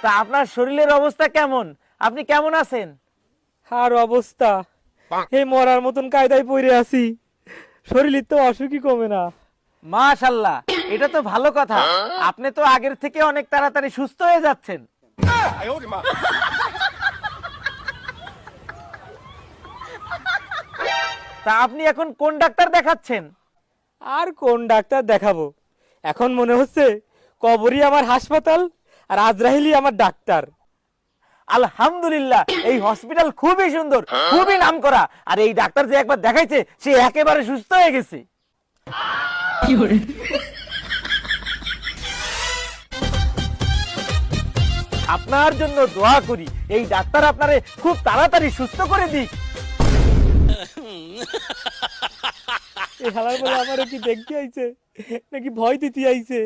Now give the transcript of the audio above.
তা আপনার শরীরের অবস্থা কেমন? আপনি কেমন আছেন? আর অবস্থা এই মরার মতন কায়দায় পড়ে আছি, শরীরের তো অসুখই কমে না। মাশাআল্লাহ, এটা তো ভালো কথা। আপনি তো আগের থেকে অনেক তাড়াতাড়ি সুস্থ হয়ে যাচ্ছেন। তা আপনি এখন কোন ডাক্তার দেখাচ্ছেন? আর কোন ডাক্তার দেখাবো, এখন মনে হচ্ছে কবরই আমার হাসপাতাল আর আজরাইলই আমার ডাক্তার। আলহামদুলিল্লাহ, এই হসপিটাল খুবই সুন্দর, খুবই নামকরা। আর এই ডাক্তার যে একবার দেখাইছে সে একেবারে সুস্থ হয়ে গেছে। আপনার জন্য দোয়া করি, এই ডাক্তার আপনারে খুব তাড়াতাড়ি সুস্থ করে দিক। এই হালার বলে আমারে কি দেখতে আইছে নাকি ভয় দিতে আইছে?